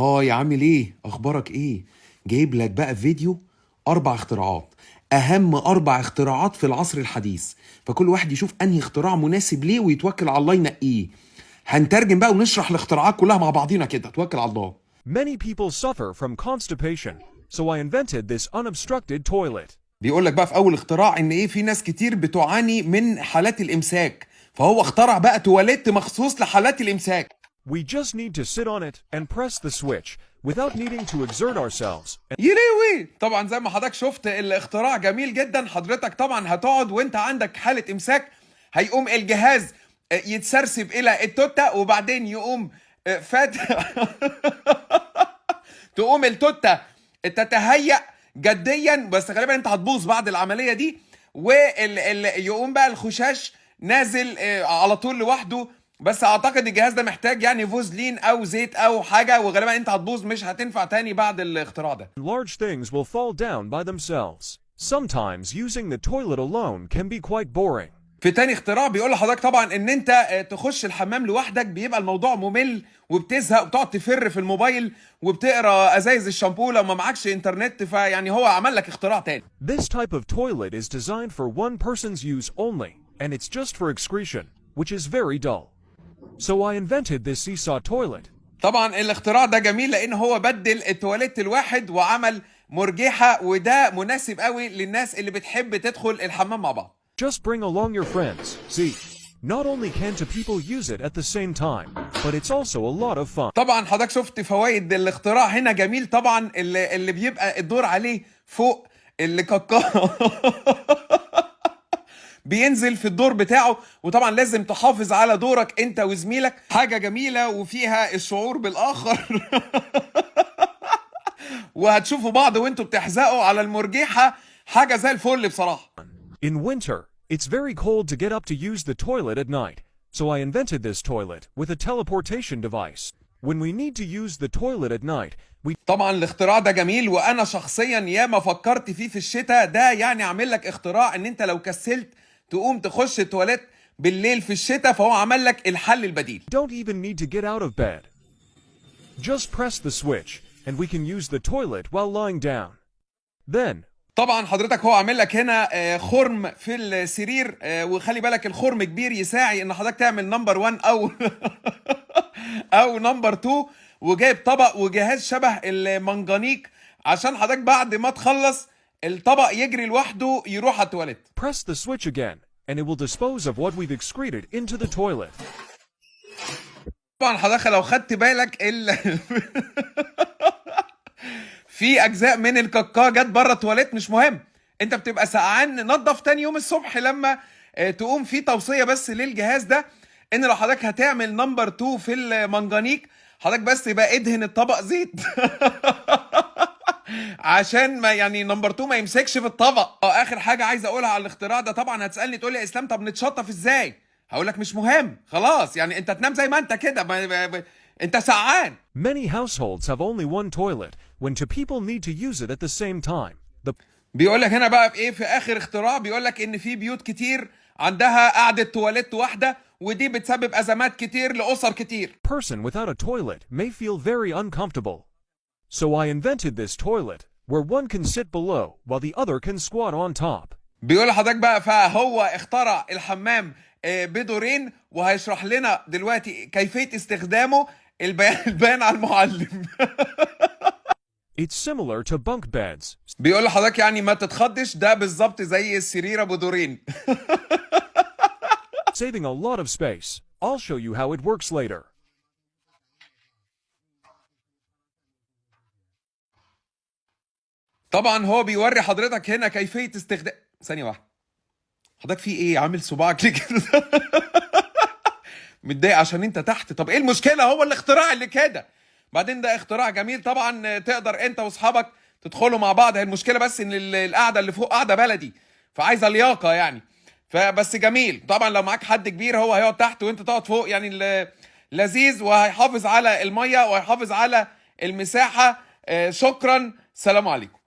يا عامل ايه؟ اخبارك ايه؟ جايب لك بقى فيديو 4 اختراعات، اهم 4 اختراعات في العصر الحديث، فكل واحد يشوف انهي اختراع مناسب ليه ويتوكل على الله ينقيه. هنترجم بقى ونشرح الاختراعات كلها مع بعضينا كده، توكل على الله. Many people suffer from constipation, so I invented this unobstructed toilet. بيقول لك بقى في اول اختراع ان ايه، في ناس كتير بتعاني من حالات الامساك، فهو اخترع بقى تواليت مخصوص لحالات الامساك. We just need to sit on it and press the switch without needing to exert ourselves. يليوي، طبعا زي ما حضرتك شفت الاختراع جميل جدا. حضرتك طبعا هتقعد وانت عندك حالة امساك، هيقوم الجهاز يتسرسب الى التوتة، وبعدين يقوم فات تقوم التوتة تتهيأ جديا، بس غالبا انت هتبوظ بعد العملية دي، ويقوم بقى الخشاش نازل على طول لوحده. بس اعتقد الجهاز ده محتاج يعني فوزلين او زيت او حاجه، وغالبا انت هتبوظ مش هتنفع تاني بعد الاختراع ده. Large things will fall down by themselves. Sometimes using the toilet alone can be quite boring. في تاني اختراع بيقول لحضرتك طبعا ان انت تخش الحمام لوحدك بيبقى الموضوع ممل وبتزهق وبتقعد تفر في الموبايل وبتقرا ازايز الشامبو لو ما معكش انترنت، فيعني هو عمل لك اختراع تاني. This type of toilet is designed for one person's use only, and it's just for excretion, which is very dull. So I invented this seesaw toilet. طبعا الاختراع ده جميل لان هو بدل التواليت الواحد وعمل مرجحة، وده مناسب قوي للناس اللي بتحب تدخل الحمام مع بعض. Just bring along your friends. See, not only can two people use it at the same time, but it's also a lot of fun. طبعا حضرتك شفت فوائد الاختراع هنا جميل. طبعا اللي بيبقى الدور عليه فوق اللي بينزل في الدور بتاعه، وطبعا لازم تحافظ على دورك انت وزميلك. حاجة جميلة وفيها الشعور بالاخر وهتشوفوا بعض وانتوا بتحزقوا على المرجحة، حاجة زي الفل بصراحة. In winter, it's very cold to get up to use the toilet at night, so I invented this toilet with a teleportation device. When we need to use the toilet at night, we طبعا الاختراع ده جميل، وانا شخصيا ياما فكرت فيه في الشتاء ده. يعني عامل لك اختراع ان انت لو كسلت تقوم تخش التواليت بالليل في الشتاء، فهو عمل لك الحل البديل. don't even need to get out of bed. Just press the switch, and we can use the toilet while lying down. Then, طبعا حضرتك هو عامل لك هنا خرم في السرير، وخلي بالك الخرم كبير يساعي ان حضرتك تعمل نمبر 1 او او نمبر 2، وجايب طبق وجهاز شبه المنجنيق عشان حضرتك بعد ما تخلص الطبق يجري لوحده يروح على التواليت. press the switch again, and it will dispose of what we've excreted into the toilet. طبعا حضرتك لو خدت بالك في اجزاء من الكاكا جت بره التواليت، مش مهم، انت بتبقى سقعان ننضف تاني يوم الصبح لما تقوم. في توصيه بس للجهاز ده، ان لو حضرتك هتعمل نمبر 2 في المنجنيق، حضرتك بس يبقى ادهن الطبق زيت عشان ما يعني نمبر 2 ما يمسكش في الطبق. اخر حاجه عايز اقولها على الاختراع ده، طبعا هتسالني تقول لي يا اسلام طب نتشطف ازاي؟ هقول لك مش مهم خلاص، يعني انت تنام زي ما انت كده، انت سقعان. Many households have only one toilet when two people need to use it at the same time. The بيقول لك هنا بقى في ايه، في اخر اختراع بيقول لك ان في بيوت كتير عندها قعده تواليت واحده، ودي بتسبب ازمات كتير لاسر كتير. person without a toilet may feel very uncomfortable. So I invented this toilet where one can sit below while the other can squat on top. بيقول لحضرتك بقى فهو اخترع الحمام بدورين، وهيشرح لنا دلوقتي كيفيه استخدامه. البيان على المعلم. It's similar to bunk beds. بيقول لحضرتك يعني ما تتخضش، ده بالظبط زي السرير ابو دورين. Saving a lot of space. I'll show you how it works later. طبعا هو بيوري حضرتك هنا كيفيه استخدام. ثانيه واحده، حضرتك في ايه عامل صباعك ليه كده؟ متضايق عشان انت تحت؟ طب ايه المشكله؟ هو الاختراع اللي كده. بعدين ده اختراع جميل طبعا، تقدر انت واصحابك تدخلوا مع بعض. هي المشكله بس ان القعده اللي فوق قعده بلدي، فعايزه لياقه يعني، فبس جميل. طبعا لو معاك حد كبير هو هيقعد تحت وانت تقعد فوق، يعني لذيذ، وهيحافظ على الميه وهيحافظ على المساحه. شكرا، سلام عليكم.